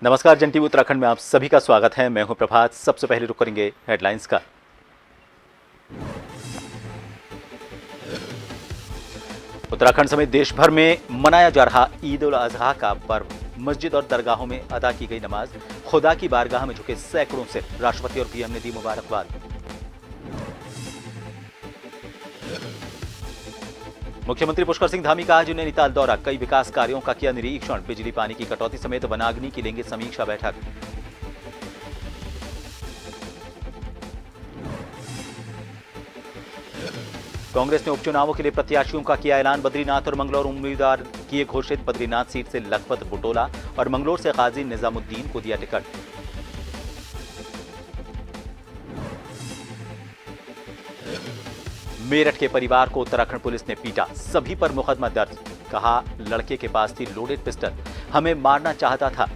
नमस्कार, जन टीवी उत्तराखंड में आप सभी का स्वागत है। मैं हूं प्रभात। सबसे पहले रुक करेंगे हेडलाइंस का। उत्तराखंड समेत देश भर में मनाया जा रहा ईद उल अजहा का पर्व। मस्जिद और दरगाहों में अदा की गई नमाज। खुदा की बारगाह में झुके सैकड़ों से राष्ट्रपति और पीएम ने दी मुबारकबाद। मुख्यमंत्री पुष्कर सिंह धामी का आज नैनीताल दौरा। कई विकास कार्यों का किया निरीक्षण। बिजली पानी की कटौती समेत वनाग्नि की लेंगे समीक्षा बैठक। कांग्रेस ने उपचुनावों के लिए प्रत्याशियों का किया ऐलान। बद्रीनाथ और मंगलौर उम्मीदवार किए घोषित। बद्रीनाथ सीट से लखपत बुटोला और मंगलौर से गाजी निजामुद्दीन को दिया टिकट। मेरठ के परिवार को उत्तराखंड पुलिस ने पीटा। सभी पर मुकदमा दर्ज। कहा, लड़के के पास थी लोडेड पिस्टल, हमें मारना चाहता था।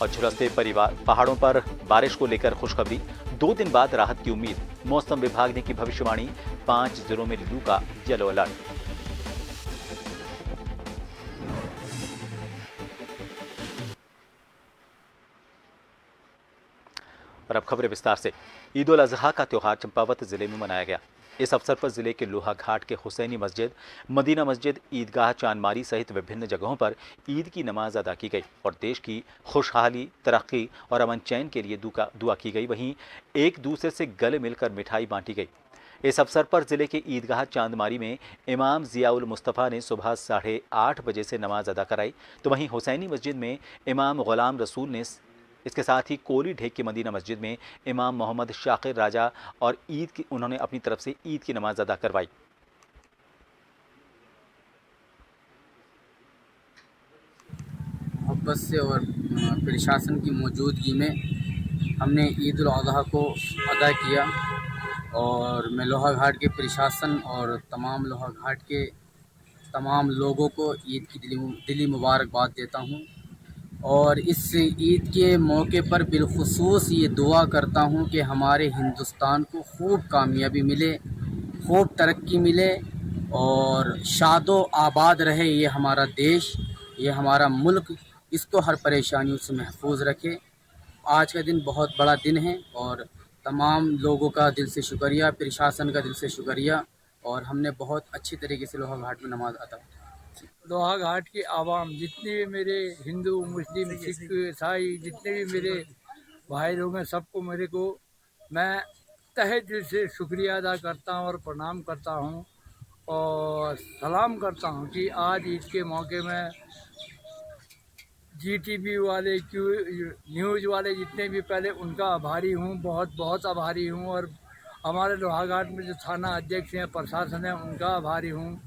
और झुलसते परिवार पहाड़ों पर बारिश को लेकर खुशखबरी। 2 दिन बाद राहत की उम्मीद। मौसम विभाग ने की भविष्यवाणी। 5 जिलों में लू का येलो अलर्ट। और अब खबरें विस्तार से। ईद उल अजहा का त्योहार चंपावत जिले में मनाया गया। इस अवसर पर जिले के लोहाघाट के हुसैनी मस्जिद, मदीना मस्जिद, ईदगाह चांदमारी सहित विभिन्न जगहों पर ईद की नमाज अदा की गई और देश की खुशहाली, तरक्की और अमन चैन के लिए दुआ की गई। वहीं एक दूसरे से गले मिलकर मिठाई बांटी गई। इस अवसर पर जिले के ईदगाह चांदमारी में इमाम जियाउल मुस्तफ़ा ने सुबह 8:30 बजे से नमाज अदा कराई, तो वहीं हुसैनी मस्जिद में इमाम गुलाम रसूल ने, इसके साथ ही कोली ढेक की मदीना मस्जिद में इमाम मोहम्मद शाकिर राजा और उन्होंने अपनी तरफ से ईद की नमाज अदा करवाई। मोहब्बत से और प्रशासन की मौजूदगी में हमने ईद उल अज़हा को अदा किया और मैं लोहाघाट के प्रशासन और तमाम लोहाघाट के तमाम लोगों को ईद की दिली मुबारकबाद देता हूं। और इस ईद के मौके पर बिलखुसूस ये दुआ करता हूं कि हमारे हिंदुस्तान को खूब कामयाबी मिले, खूब तरक्की मिले और शादो आबाद रहे ये हमारा देश, ये हमारा मुल्क, इसको हर परेशानियों से महफूज रखे। आज का दिन बहुत बड़ा दिन है और तमाम लोगों का दिल से शुक्रिया, प्रशासन का दिल से शुक्रिया। और हमने बहुत अच्छी तरीके से लोहाघाट में नमाज अदा की। लोहाघाट की आवाम, जितने भी मेरे हिंदू, मुस्लिम, सिख, ईसाई, जितने भी मेरे भाई लोग हैं, सबको मेरे को मैं तहे दिल से शुक्रिया अदा करता हूँ और प्रणाम करता हूँ और सलाम करता हूँ कि आज ईद के मौके में GTV वाले, न्यूज़ वाले, जितने भी पहले उनका आभारी हूँ, बहुत बहुत आभारी हूँ। और हमारे लोहाघाट में जो थाना अध्यक्ष हैं, प्रशासन है, उनका आभारी हूँ।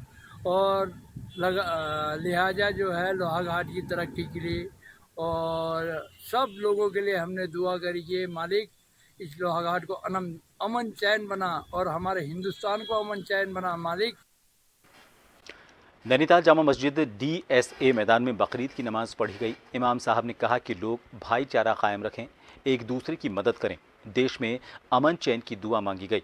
और लिहाजा जो है लोहाघाट की तरक्की के लिए और सब लोगों के लिए हमने दुआ करी कि मालिक इस लोहाघाट को अमन चैन बना और हमारे हिंदुस्तान को अमन चैन बना मालिक। नैनीताल जामा मस्जिद DSA मैदान में बकरीद की नमाज पढ़ी गई। इमाम साहब ने कहा कि लोग भाईचारा कायम रखें, एक दूसरे की मदद करें। देश में अमन चैन की दुआ मांगी गई।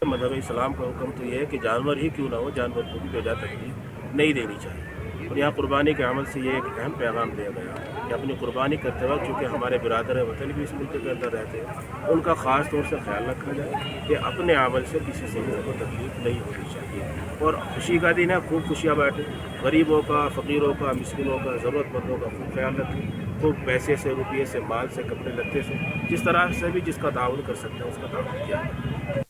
मज़हब इस्लाम का हुक्म तो ये है कि जानवर ही क्यों ना हो, जानवर को भी बेजा तकलीफ नहीं देनी चाहिए। और यहाँ कुर्बानी के अमल से ये एक अहम पैगाम दिया गया कि अपनी कुर्बानी करते वक्त चूँकि हमारे बिरादर वतन भी इस मुल्क के अंदर रहते हैं, उनका ख़ास तौर से ख्याल रखा जाए कि अपने अमल से किसी से भी तकलीफ नहीं होनी चाहिए। और खुशी का दिन है, खूब खुशियाँ बांटें, गरीबों का, फ़कीरों का, मिस्किनों का, ज़रूरतमंदों का खूब ख्याल रखें। खूब पैसे से, रुपये से, माल से, कपड़े लत्ते से, जिस तरह से भी जिसका ताउन कर सकते हैं उसका ताउन किया जाए।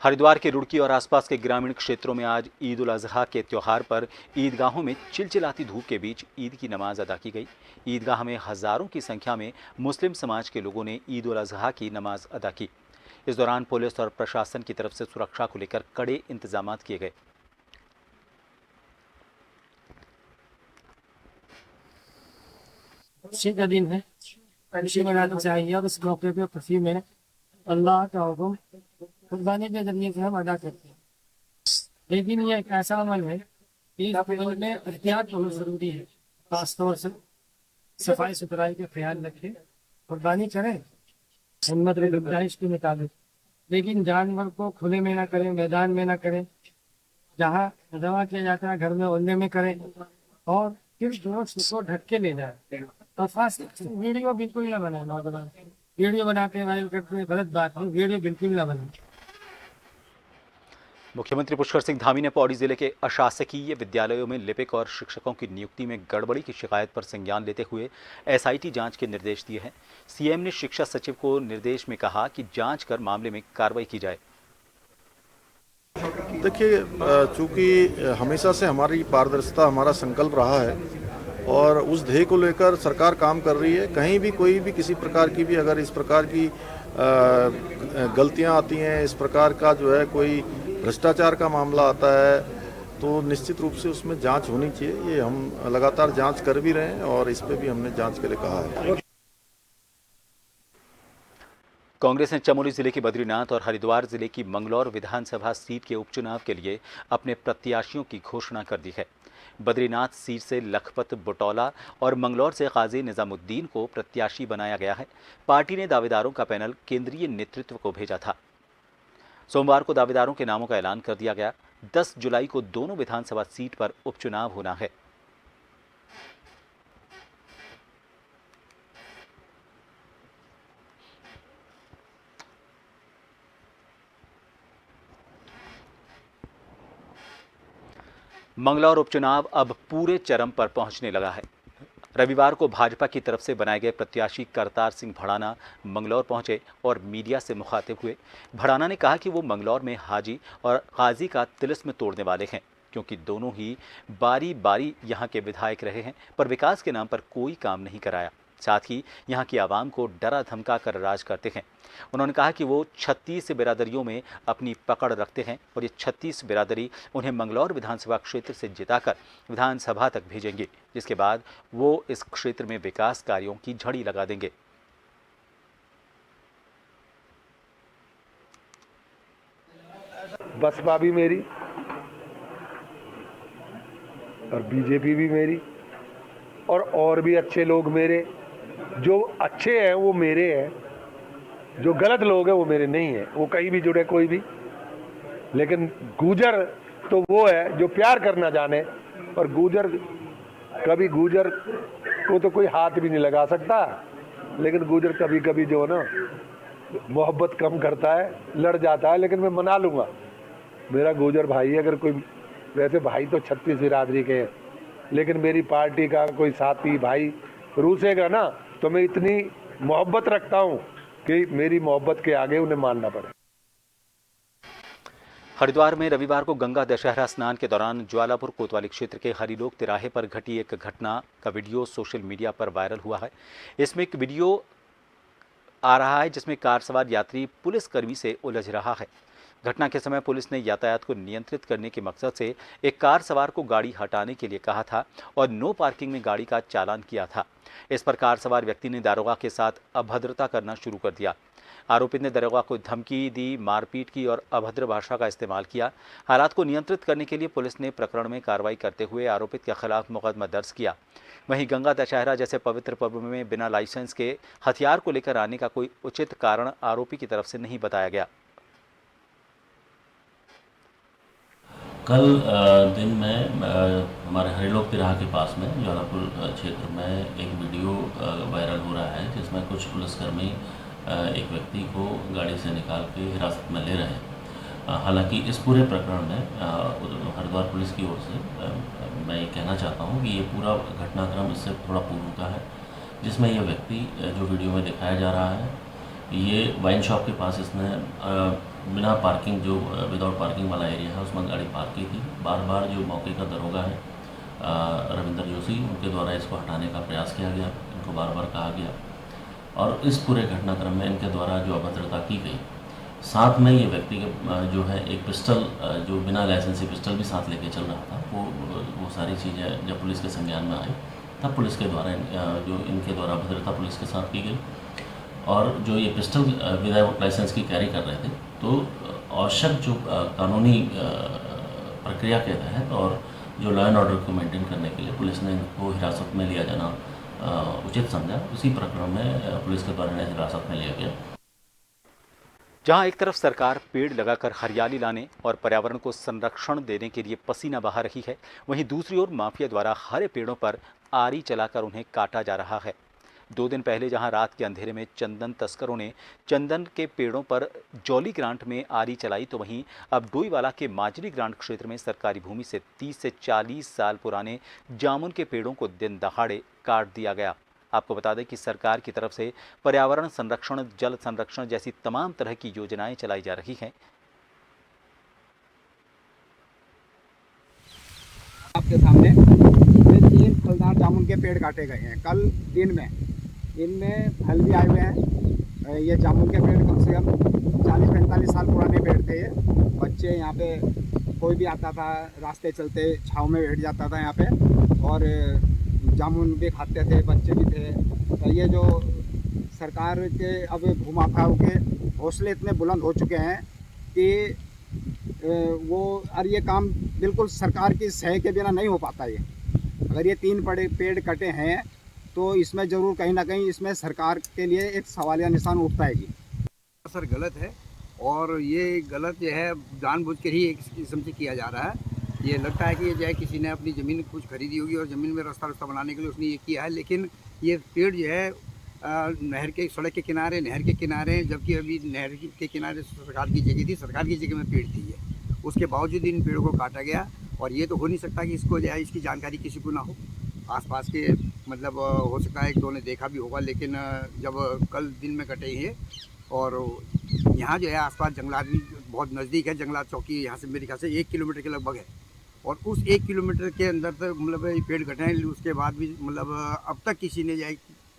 हरिद्वार के रुड़की और आसपास के ग्रामीण क्षेत्रों में आज ईद उल अजहा के त्योहार पर ईदगाहों में चिलचिलाती धूप के बीच ईद की नमाज अदा की गई। ईदगाह में हजारों की संख्या में मुस्लिम समाज के लोगों ने ईद उल अजहा की नमाज अदा की। इस दौरान पुलिस और प्रशासन की तरफ से सुरक्षा को लेकर कड़े इंतजाम किए गए। खुशी का दिन है, खुशी मनानी चाहिए और इस मौके पे खुशी में अल्लाह का हुक्म कुर्बानी के जरिए से हम अदा करते हैं। लेकिन ये एक ऐसा अमल है इस अमल में एहतियात बहुत ज़रूरी है। खासतौर से सफाई सुथराई का ख्याल रखें, कुर्बानी करें हिम्मत और गुंजाइश के मुताबिक, लेकिन जानवर को खुले में ना करें, मैदान में ना करें, जहाँ दवा किया जाता है घर में ओले में करें, और फिर गोश्त को ढक के ले जाए। और खास वीडियो बिल्कुल ना बनाए, नौजवान वीडियो बनाते वायरल करते हैं, गलत बात है, वीडियो बिल्कुल ना बनाए। मुख्यमंत्री पुष्कर सिंह धामी ने पौड़ी जिले के अशासकीय विद्यालयों में लिपिक और शिक्षकों की नियुक्ति में गड़बड़ी की शिकायत पर संज्ञान लेते हुए एसआईटी जांच के निर्देश दिए हैं। सीएम ने शिक्षा सचिव को निर्देश में कहा कि जांच कर मामले में कार्रवाई की जाए। देखिए, चूंकि हमेशा से हमारी पारदर्शिता हमारा संकल्प रहा है और उस ध्येय को लेकर सरकार काम कर रही है। कहीं भी कोई भी किसी प्रकार की भी अगर इस प्रकार की गलतियां आती हैं, इस प्रकार का जो है कोई भ्रष्टाचार का मामला आता है, तो निश्चित रूप से उसमें जांच होनी चाहिए। ये हम लगातार जांच कर भी रहे हैं और इस पे भी हमने जांच के लिए कहा है। कांग्रेस ने चमोली जिले के बद्रीनाथ और हरिद्वार जिले की मंगलौर विधानसभा सीट के उपचुनाव के लिए अपने प्रत्याशियों की घोषणा कर दी है। बद्रीनाथ सीट से लखपत बुटौला और मंगलौर से काजी निजामुद्दीन को प्रत्याशी बनाया गया है। पार्टी ने दावेदारों का पैनल केंद्रीय नेतृत्व को भेजा था। सोमवार को दावेदारों के नामों का ऐलान कर दिया गया। 10 जुलाई को दोनों विधानसभा सीट पर उपचुनाव होना है। मंगलौर उपचुनाव अब पूरे चरम पर पहुंचने लगा है। रविवार को भाजपा की तरफ से बनाए गए प्रत्याशी करतार सिंह भड़ाना मंगलौर पहुंचे और मीडिया से मुखातिब हुए। भड़ाना ने कहा कि वो मंगलौर में हाजी और काजी का तिलिस्म तोड़ने वाले हैं, क्योंकि दोनों ही बारी बारी यहां के विधायक रहे हैं, पर विकास के नाम पर कोई काम नहीं कराया। साथ ही यहां की आवाम को डरा धमका कर राज करते हैं। उन्होंने कहा कि वो 36 बिरादरियों में अपनी पकड़ रखते हैं और ये 36 बिरादरी उन्हें मंगलौर विधानसभा क्षेत्र से जिताकर विधानसभा तक भेजेंगे, जिसके बाद वो इस क्षेत्र में विकास कार्यों की झड़ी लगा देंगे। बसपा भी मेरी और बीजेपी भी मेरी और भी अच्छे लोग मेरे। जो अच्छे हैं वो मेरे हैं, जो गलत लोग हैं वो मेरे नहीं हैं। वो कहीं भी जुड़े कोई भी, लेकिन गुजर तो वो है जो प्यार करना जाने। और गुजर को तो कोई हाथ भी नहीं लगा सकता, लेकिन गुजर कभी कभी जो है ना मोहब्बत कम करता है, लड़ जाता है, लेकिन मैं मना लूँगा। मेरा गुजर भाई है। अगर कोई, वैसे भाई तो 36 बिरादरी के हैं, लेकिन मेरी पार्टी का कोई साथी भाई रूसेगा ना, तो मैं इतनी मोहब्बत रखता हूं कि मेरी मोहब्बत के आगे उन्हें मानना पड़े। हरिद्वार में रविवार को गंगा दशहरा स्नान के दौरान ज्वालापुर कोतवाली क्षेत्र के हरिलोक तिराहे पर घटी एक घटना का वीडियो सोशल मीडिया पर वायरल हुआ है। इसमें एक वीडियो आ रहा है जिसमें कार सवार यात्री पुलिसकर्मी से उलझ रहा है। घटना के समय पुलिस ने यातायात को नियंत्रित करने के मकसद से एक कार सवार को गाड़ी हटाने के लिए कहा था और नो पार्किंग में गाड़ी का चालान किया था। इस पर कार सवार व्यक्ति ने दारोगा के साथ अभद्रता करना शुरू कर दिया। आरोपी ने दारोगा को धमकी दी, मारपीट की और अभद्र भाषा का इस्तेमाल किया। हालात को नियंत्रित करने के लिए पुलिस ने प्रकरण में कार्रवाई करते हुए आरोपित के खिलाफ मुकदमा दर्ज किया। वहीं गंगा दशहरा जैसे पवित्र पर्व में बिना लाइसेंस के हथियार को लेकर आने का कोई उचित कारण आरोपी की तरफ से नहीं बताया गया। कल दिन में हमारे हरिलोक तिराहा के पास में ज्वालापुर क्षेत्र में एक वीडियो वायरल हो रहा है जिसमें कुछ पुलिसकर्मी एक व्यक्ति को गाड़ी से निकाल के हिरासत में ले रहे हैं। हालांकि इस पूरे प्रकरण में हरिद्वार पुलिस की ओर से मैं ये कहना चाहता हूँ कि ये पूरा घटनाक्रम इससे थोड़ा पूर्व का है, जिसमें ये व्यक्ति जो वीडियो में दिखाया जा रहा है, ये वाइन शॉप के पास इसने बिना पार्किंग, जो विदाउट पार्किंग वाला एरिया है, उसमें गाड़ी पार्क की थी। बार बार जो मौके का दरोगा है रविंद्र जोशी, उनके द्वारा इसको हटाने का प्रयास किया गया, इनको बार बार कहा गया और इस पूरे घटनाक्रम में इनके द्वारा जो अभद्रता की गई, साथ में ये व्यक्ति जो है एक पिस्टल, जो बिना लाइसेंसी पिस्टल भी साथ लेके चल रहा था, वो सारी चीज़ें जब पुलिस के संज्ञान में आई तब पुलिस के द्वारा जो इनके द्वारा अभद्रता पुलिस के साथ की गई। और जो ये पिस्टल विदाउट लाइसेंस की कैरी कर रहे थे, तो आवश्यक जो कानूनी प्रक्रिया के तहत और जो लॉ एंड ऑर्डर को मेंटेन करने के लिए पुलिस ने इनको हिरासत में लिया जाना उचित समझा। उसी प्रकरण में पुलिस के द्वारा इन्हें हिरासत में लिया गया। जहां एक तरफ सरकार पेड़ लगाकर हरियाली लाने और पर्यावरण को संरक्षण देने के लिए पसीना बहा रही है, वहीं दूसरी ओर माफिया द्वारा हरे पेड़ों पर आरी चलाकर उन्हें काटा जा रहा है। 2 दिन पहले जहां रात के अंधेरे में चंदन तस्करों ने चंदन के पेड़ों पर जौली ग्रांट में आरी चलाई, तो वहीं अब डोईवाला के माजरी ग्रांट क्षेत्र में सरकारी भूमि से 30 से 40 साल पुराने जामुन के पेड़ों को दिन दहाड़े काट दिया गया। आपको बता दें कि सरकार की तरफ से पर्यावरण संरक्षण, जल संरक्षण जैसी तमाम तरह की योजनाएं चलाई जा रही हैं। आपके सामने ये 3 फलदार जामुन के पेड़ काटे गए हैं कल दिन में। इनमें फल भी आए हुए हैं। ये जामुन के पेड़ कम से कम 40-45 साल पुराने पेड़ थे। ये बच्चे यहाँ पे कोई भी आता था, रास्ते चलते छाँव में बैठ जाता था यहाँ पे और जामुन भी खाते थे, बच्चे भी थे। तो ये जो सरकार के अब भूमाफियाओं के हौसले इतने बुलंद हो चुके हैं कि वो और ये काम बिल्कुल सरकार की सहायता के बिना नहीं हो पाता। ये अगर ये 3 बड़े पेड़ कटे हैं तो इसमें ज़रूर कहीं ना कहीं इसमें सरकार के लिए एक सवालिया निशान उठता है जी। सर गलत है और ये गलत जो है जानबूझ कर ही एक किस्म से किया जा रहा है। ये लगता है कि ये जो है किसी ने अपनी ज़मीन कुछ खरीदी होगी और ज़मीन में रास्ता बनाने के लिए उसने ये किया है, लेकिन ये पेड़ जो है नहर के सड़क के किनारे, नहर के किनारे, जबकि अभी नहर के किनारे सरकार की जगह थी, सरकार की जगह में पेड़ थी ये, उसके बावजूद इन पेड़ों को काटा गया। और ये तो हो नहीं सकता कि इसको जो है इसकी जानकारी किसी को ना हो। आसपास के मतलब हो सकता है 1-2 ने देखा भी होगा, लेकिन जब कल दिन में कटे हैं और यहाँ जो है आसपास जंगलात भी बहुत नज़दीक है। जंगलात चौकी यहाँ से मेरे ख्याल से 1 किलोमीटर के लगभग है और उस 1 किलोमीटर के अंदर तक मतलब ये पेड़ कटे हैं। उसके बाद भी मतलब अब तक किसी ने जो है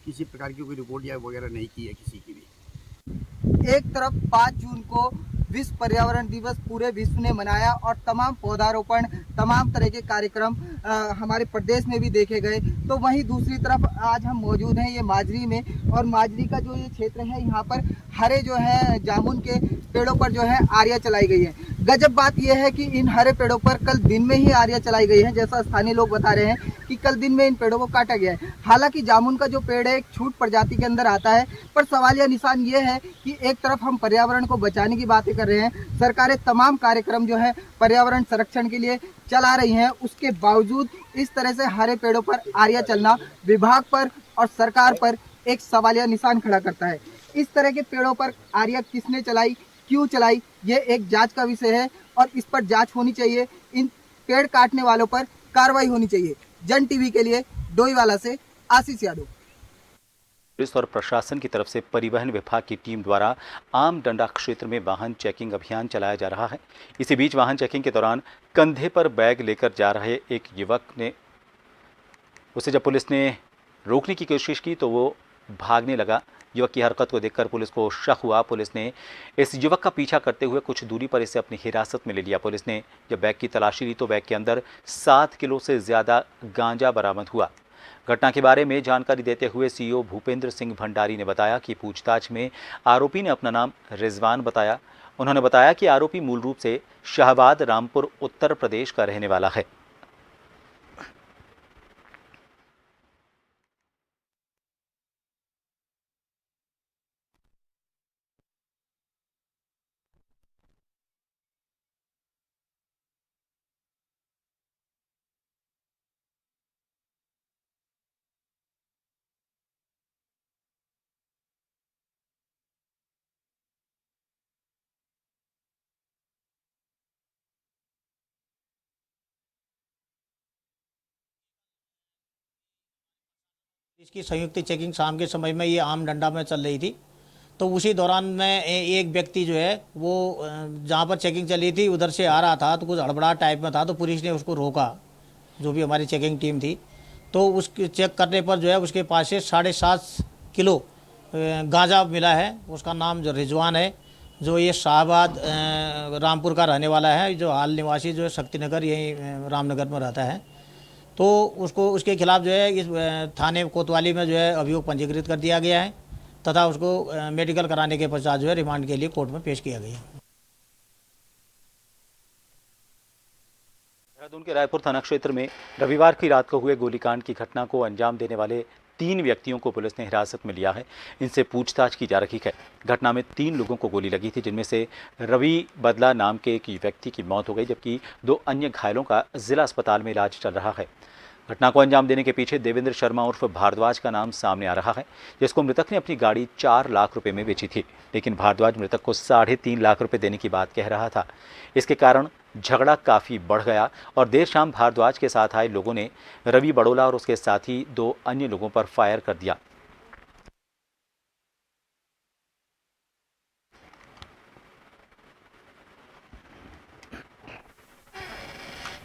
किसी प्रकार की कोई रिपोर्ट या वगैरह नहीं की है किसी की भी। एक तरफ 5 जून को विश्व पर्यावरण दिवस पूरे विश्व ने मनाया और तमाम पौधारोपण, तमाम तरह के कार्यक्रम हमारे प्रदेश में भी देखे गए, तो वहीं दूसरी तरफ आज हम मौजूद हैं ये माजरी में और माजरी का जो ये क्षेत्र है यहाँ पर हरे जो है जामुन के पेड़ों पर जो है आरियाँ चलाई गई है। गजब बात यह है कि इन हरे पेड़ों पर कल दिन में ही आरियाँ चलाई गई हैं, जैसा स्थानीय लोग बता रहे हैं कि कल दिन में इन पेड़ों को काटा गया है। हालांकि जामुन का जो पेड़ है एक छूट प्रजाति के अंदर आता है, पर सवालिया निशान ये है कि एक तरफ हम पर्यावरण को बचाने की बातें कर रहे हैं, सरकारें तमाम कार्यक्रम जो है पर्यावरण संरक्षण के लिए चला रही हैं, उसके बावजूद इस तरह से हरे पेड़ों पर आरियाँ चलना विभाग पर और सरकार पर एक सवालिया निशान खड़ा करता है। इस तरह के पेड़ों पर आरियाँ किसने चलाई, क्यों चलाई, ये एक जांच का विषय है और इस पर जांच होनी चाहिए। इन पेड़ काटने वालों पर कार्रवाई होनी चाहिए। जन टीवी के लिए डोईवाला से आशीष यादव। पुलिस और प्रशासन की तरफ से परिवहन विभाग की टीम द्वारा आम डंडा क्षेत्र में वाहन चेकिंग अभियान चलाया जा रहा है। इसी बीच वाहन चेकिंग के दौरान कंधे पर बैग लेकर जा रहे एक युवक ने उसे जब पुलिस ने रोकने की कोशिश की तो वो भागने लगा। युवक की हरकत को देखकर पुलिस को शक हुआ। पुलिस ने इस युवक का पीछा करते हुए कुछ दूरी पर इसे अपनी हिरासत में ले लिया। पुलिस ने जब बैग की तलाशी ली तो बैग के अंदर 7 किलो से ज़्यादा गांजा बरामद हुआ। घटना के बारे में जानकारी देते हुए सीईओ भूपेंद्र सिंह भंडारी ने बताया कि पूछताछ में आरोपी ने अपना नाम रिजवान बताया। उन्होंने बताया कि आरोपी मूल रूप से शाहबाद रामपुर उत्तर प्रदेश का रहने वाला है। इसकी संयुक्त चेकिंग शाम के समय में ये आम डंडा में चल रही थी, तो उसी दौरान में एक व्यक्ति जो है वो जहाँ पर चेकिंग चल रही थी उधर से आ रहा था, तो कुछ हड़बड़ा टाइप में था, तो पुलिस ने उसको रोका, जो भी हमारी चेकिंग टीम थी। तो उसके चेक करने पर जो है उसके पास से 7.5 किलो गांजा मिला है। उसका नाम जो रिजवान है, जो ये शाहबाद रामपुर का रहने वाला है, जो हाल निवासी जो है शक्तिनगर यही रामनगर में रहता है। तो उसको उसके खिलाफ जो है इस थाने कोतवाली में जो है अभियोग पंजीकृत कर दिया गया है तथा उसको मेडिकल कराने के पश्चात जो है रिमांड के लिए कोर्ट में पेश किया गया। देहरादून के रायपुर थाना क्षेत्र में रविवार की रात को हुए गोलीकांड की घटना को अंजाम देने वाले 3 व्यक्तियों को पुलिस ने हिरासत में लिया है। इनसे पूछताछ की जा रही है। घटना में 3 लोगों को गोली लगी थी, जिनमें से रवि बदला नाम के एक व्यक्ति की मौत हो गई, जबकि 2 अन्य घायलों का जिला अस्पताल में इलाज चल रहा है। घटना को अंजाम देने के पीछे देवेंद्र शर्मा उर्फ भारद्वाज का नाम सामने आ रहा है, जिसको मृतक ने अपनी गाड़ी 4 लाख रुपए में बेची थी, लेकिन भारद्वाज मृतक को 3.5 लाख रुपए देने की बात कह रहा था। इसके कारण झगड़ा काफी बढ़ गया और देर शाम भारद्वाज के साथ आए लोगों ने रवि बड़ोला और उसके साथी 2 अन्य लोगों पर फायर कर दिया।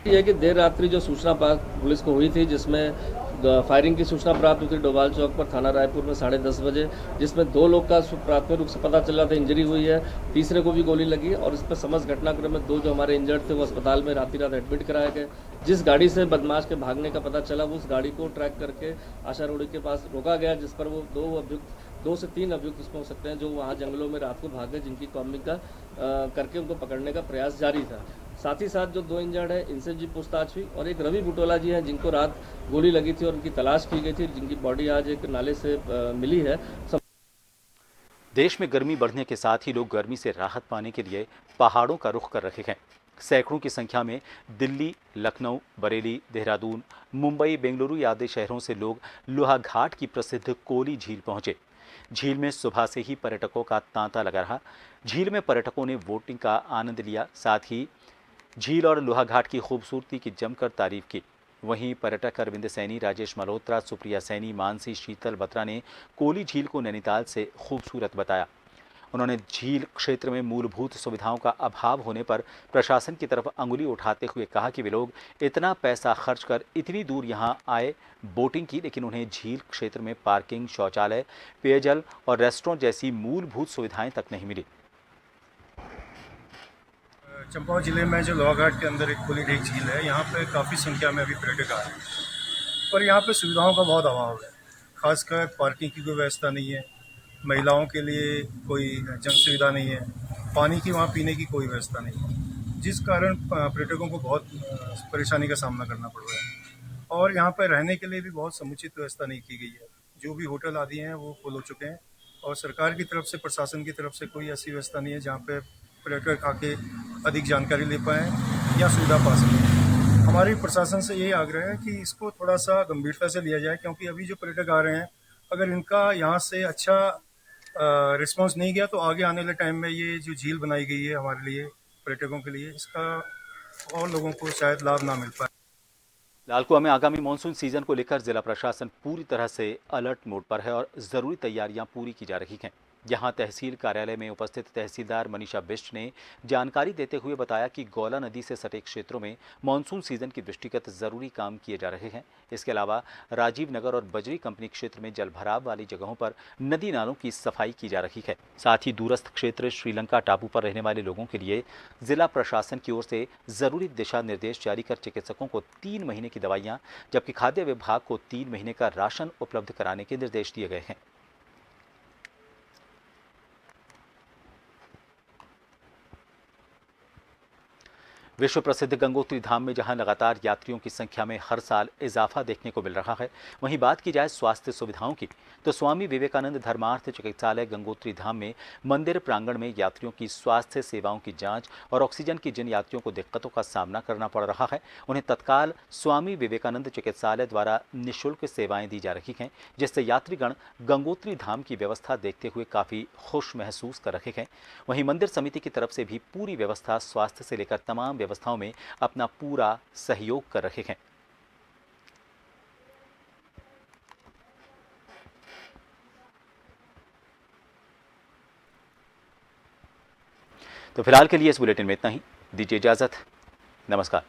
यह है कि देर रात्रि जो सूचना पुलिस को हुई थी, जिसमें फायरिंग की सूचना प्राप्त हुई थी डोभाल चौक पर थाना रायपुर में 10:30 बजे, जिसमें 2 लोग का प्राथमिक रूप से पता चला था इंजरी हुई है, तीसरे को भी गोली लगी और इस पर समस्त घटनाक्रम में 2 जो हमारे इंजर्ड थे वो अस्पताल में रात एडमिट कराए गए। जिस गाड़ी से बदमाश के भागने का पता चला, वो उस गाड़ी को ट्रैक करके आशा रोड़ी के पास रोका गया, जिस पर वो 2 से 3 अभियुक्त इसमें हो सकते हैं जो वहाँ जंगलों में रात को भागे, जिनकी कॉमिंग का करके उनको पकड़ने का प्रयास जारी था। साथ ही साथ जो 2 इंजर्ड है इनसे भी पूछताछ हुई और एक रवि बुटोला जी हैं जिनको रात गोली लगी थी और उनकी तलाश की गई थी, जिनकी बॉडी आज एक नाले से मिली है। देश में गर्मी बढ़ने के साथ ही लोग गर्मी से राहत पाने के लिए पहाड़ों का रुख कर रहे हैं। सैकड़ों की संख्या में दिल्ली, लखनऊ, बरेली, देहरादून, मुंबई, बेंगलुरु आदि शहरों से लोग लोहाघाट की प्रसिद्ध कोली झील पहुंचे। झील में सुबह से ही पर्यटकों का तांता लगा रहा। झील में पर्यटकों ने बोटिंग का आनंद लिया, साथ ही झील और लोहाघाट की खूबसूरती की जमकर तारीफ की। वहीं पर्यटक अरविंद सैनी, राजेश मल्होत्रा, सुप्रिया सैनी, मानसी शीतल बत्रा ने कोली झील को नैनीताल से खूबसूरत बताया। उन्होंने झील क्षेत्र में मूलभूत सुविधाओं का अभाव होने पर प्रशासन की तरफ अंगुली उठाते हुए कहा कि वे लोग इतना पैसा खर्च कर इतनी दूर यहां आए, बोटिंग की, लेकिन उन्हें झील क्षेत्र में पार्किंग, शौचालय, पेयजल और रेस्टोरेंट जैसी मूलभूत सुविधाएं तक नहीं मिली। चंपावत जिले में जो लोहाघाट के अंदर एक खुली ढीक झील है, यहाँ पे काफ़ी संख्या में अभी पर्यटक आ रहे हैं, पर यहाँ पे सुविधाओं का बहुत अभाव है। खासकर पार्किंग की कोई व्यवस्था नहीं है, महिलाओं के लिए कोई जन सुविधा नहीं है, पानी की वहाँ पीने की कोई व्यवस्था नहीं है, जिस कारण पर्यटकों को बहुत परेशानी का सामना करना पड़ रहा है। और यहाँ पर रहने के लिए भी बहुत समुचित व्यवस्था नहीं की गई है। जो भी होटल आदि हैं वो फुल हो चुके हैं और सरकार की तरफ से, प्रशासन की तरफ से कोई ऐसी व्यवस्था नहीं है जहाँ पे पर्यटक आके अधिक जानकारी ले पाएँ या सुविधा पा सकें। हमारी प्रशासन से यही आग्रह है कि इसको थोड़ा सा गंभीरता से लिया जाए, क्योंकि अभी जो पर्यटक आ रहे हैं, अगर इनका यहाँ से अच्छा रिस्पांस नहीं गया तो आगे आने वाले टाइम में ये जो झील बनाई गई है हमारे लिए, पर्यटकों के लिए, इसका और लोगों को शायद लाभ ना मिल पाए। लालकुआ में आगामी मानसून सीजन को लेकर जिला प्रशासन पूरी तरह से अलर्ट मोड पर है और जरूरी तैयारियां पूरी की जा रही हैं। यहां तहसील कार्यालय में उपस्थित तहसीलदार मनीषा बिष्ट ने जानकारी देते हुए बताया कि गौला नदी से सटे क्षेत्रों में मानसून सीजन की दृष्टिगत जरूरी काम किए जा रहे हैं। इसके अलावा राजीव नगर और बजरी कंपनी क्षेत्र में जलभराव वाली जगहों पर नदी नालों की सफाई की जा रही है। साथ ही दूरस्थ क्षेत्र श्रीलंका टापू पर रहने वाले लोगों के लिए जिला प्रशासन की ओर से जरूरी दिशा निर्देश जारी कर चिकित्सकों को 3 महीने की दवाइयां, जबकि खाद्य विभाग को 3 महीने का राशन उपलब्ध कराने के निर्देश दिए गए हैं। विश्व प्रसिद्ध गंगोत्री धाम में जहां लगातार यात्रियों की संख्या में हर साल इजाफा देखने को मिल रहा है, वहीं बात की जाए स्वास्थ्य सुविधाओं की तो स्वामी विवेकानंद धर्मार्थ चिकित्सालय गंगोत्री धाम में मंदिर प्रांगण में यात्रियों की स्वास्थ्य सेवाओं की जांच और ऑक्सीजन की जिन यात्रियों को दिक्कतों का सामना करना पड़ रहा है, उन्हें तत्काल स्वामी विवेकानंद चिकित्सालय द्वारा निःशुल्क सेवाएं दी जा रही हैं, जिससे यात्रीगण गंगोत्री धाम की व्यवस्था देखते हुए काफी खुश महसूस कर रहे हैं। वहीं मंदिर समिति की तरफ से भी पूरी व्यवस्था, स्वास्थ्य से लेकर तमाम व्यवस्थाओं में अपना पूरा सहयोग कर रहे हैं। तो फिलहाल के लिए इस बुलेटिन में इतना ही। दीजिए इजाजत। नमस्कार।